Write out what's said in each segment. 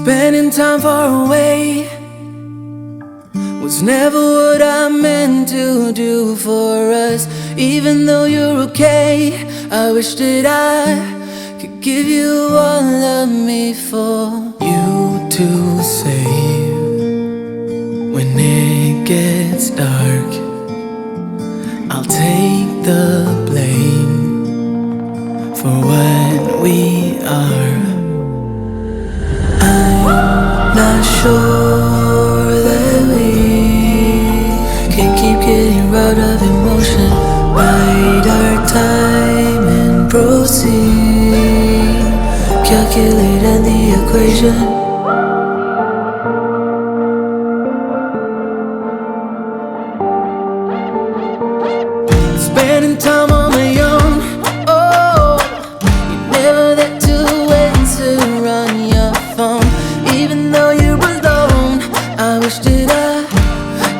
Spending time far away was never what I meant to do for us. Even though you're okay, I wish that I could give you all of me for you to save. When it gets dark, I'll take the blame for what we are. I'm not sure that we can keep getting robbed of emotion. Bide our time and proceed. Calculate in the equation. Spending time on my own. Oh, you never there to answer on your phone. Even though you're alone, I wish that I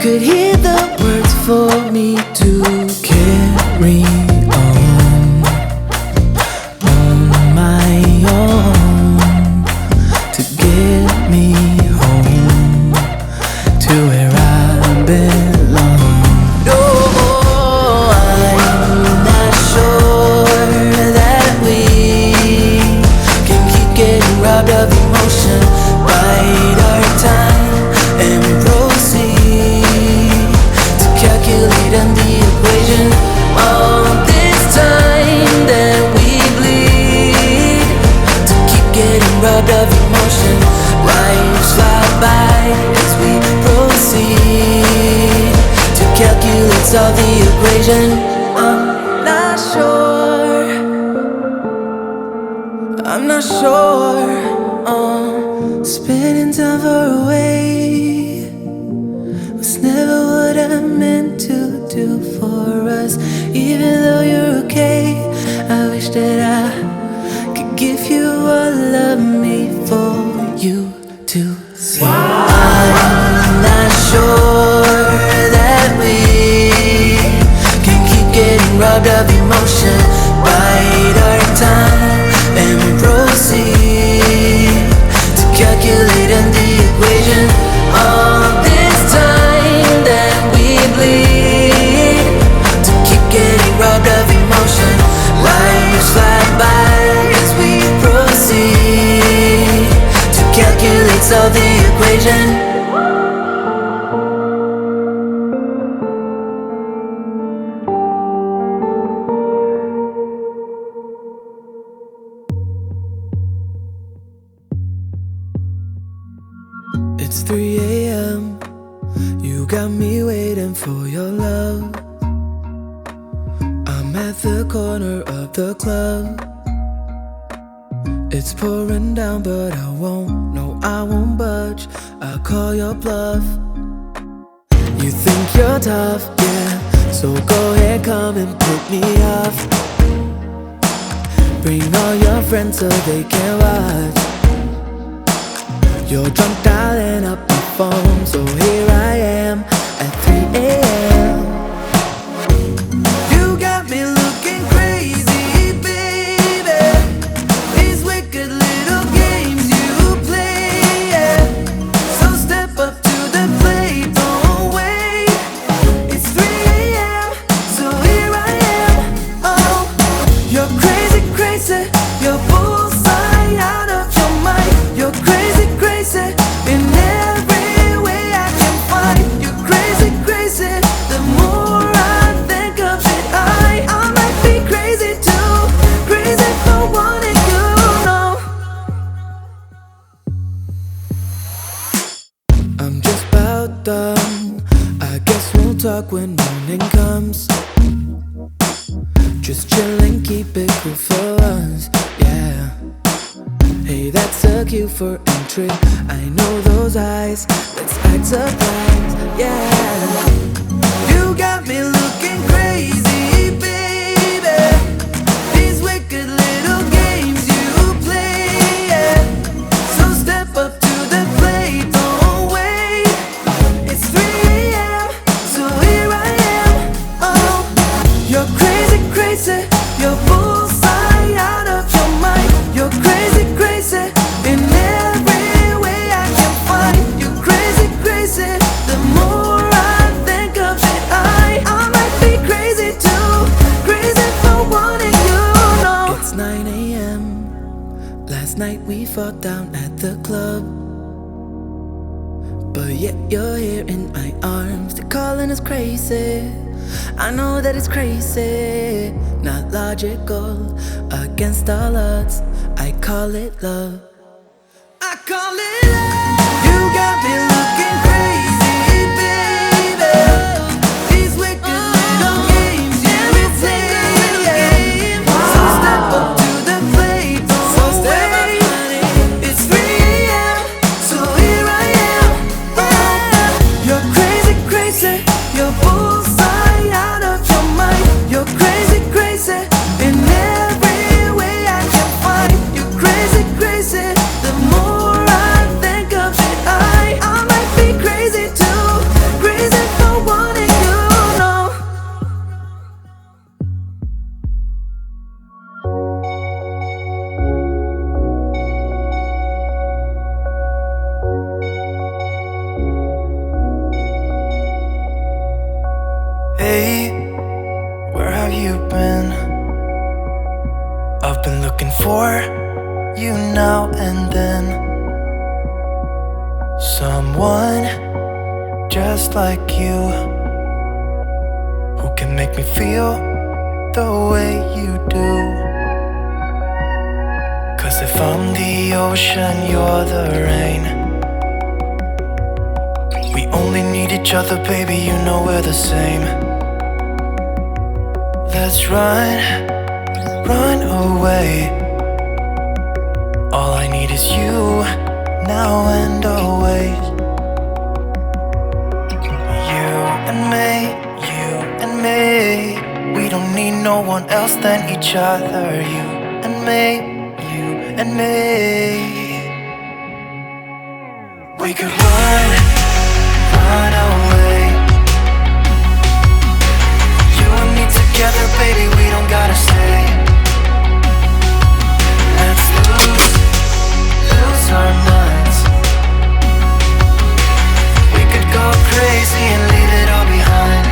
could hear the words for me to carry on my own, to get me home to where I belong. No, I'm not sure that we can keep getting robbed of emotion. Bide our time and proceed to calculate on the equation. All this time that we bleed to keep getting robbed of emotion. Lives fly by as we proceed to calculate, solve the equation. I'm not sure. Spending time far away was never what I meant to do for us. Even though you're okay, I wish that I could give you all of me for you to see. I'm not sure that we can keep getting robbed of emotion. Bide our time and proceed to calculate in the equation. All this time that we bleed to keep getting robbed of emotion. Lives fly by as we proceed to calculate, solve the equation. It's 3 a.m. You got me waiting for your love. I'm at the corner of the club. It's pouring down, but I won't, no, I won't budge. I'll call your bluff. You think you're tough, yeah, so go ahead, come and put me off. Bring all your friends so they can watch. You're drunk dialing up the phone, so here I am at 3 a.m. You got me looking crazy, baby. These wicked little games you play, yeah. So step up to the plate, don't wait. It's 3 a.m., so here I am. Oh, you're crazy, crazy. You're bullseye out of your mind. You're crazy, crazy in every way I can find. You're crazy, crazy. The more I think of it, I might be crazy too. Crazy for wanting you, no. I'm just about done. I guess we'll talk when morning comes. Just chillin', keep it cool for us, yeah. Hey, that's a cue for entry. I know those eyes, let's act surprised, yeah. You got me looking crazy, baby. These wicked little games you play, yeah. So step up to the plate, don't wait. It's 3 a.m., so here I am. Oh, you're crazy, crazy. You're bullseye out of your mind. You're crazy, crazy in every way at the club, but yet you're here in my arms. They're calling us crazy. I know that it's crazy, not logical, against all odds. I call it love. I call it love. You got me looking crazy, baby. These wicked little games you play. So step up to the plate, don't wait. It's 3 AM, so here I am. You're crazy, crazy. You're bullseye out of your mind. You're crazy, crazy in every way I can find. You're crazy, crazy. The more I think of it, I might be crazy too. Crazy for wanting you, no. Hey, where have you been? I've been looking for you now and then. Someone just like you, who can make me feel the way you do. 'Cause if I'm the ocean, you're the rain. We only need each other, baby, you know we're the same. Let's run away. All I need is you, now and always. You and me, you and me. We don't need no one else than each other. You and me, you and me. We could run away. You and me together, baby, we don't gotta stay. Let's lose our minds. We could go crazy and leave it all behind.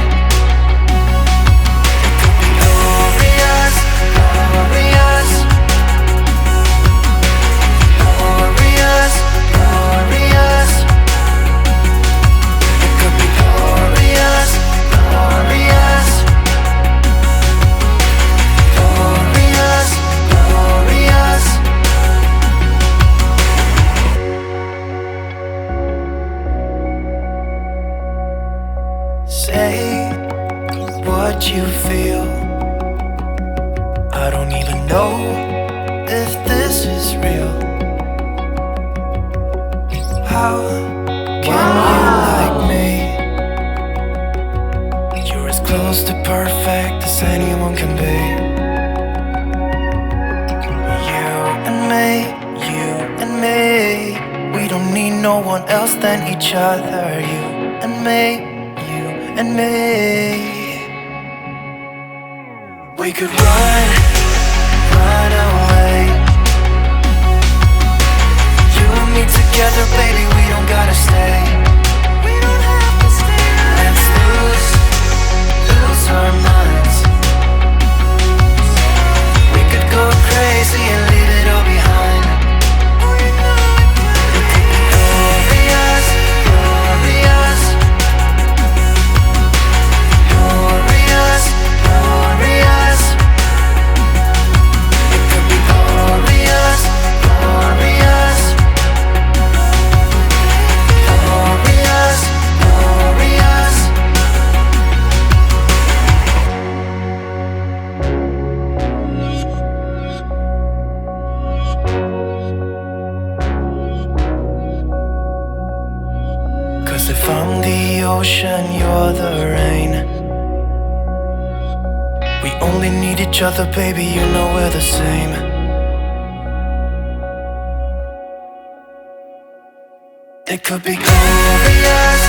It could be glorious, glorious, glorious, glorious. It could be glorious, glorious, glorious, glorious. Say what you feel. I don't even know if this is real. How can you like me? You're as close to perfect as anyone can be. You and me, you and me. We don't need no one else than each other. You and me, you and me. We could run away. You and me together, baby, we don't gotta stay. We don't have to stay. Let's lose our minds. We could go crazy and leave it all behind. It could be glorious, glorious, glorious, glorious. It could be glorious, glorious, glorious, glorious. 'Cause if I'm the ocean, you're the rain. We only need each other, baby, you know we're the same. It could be glorious,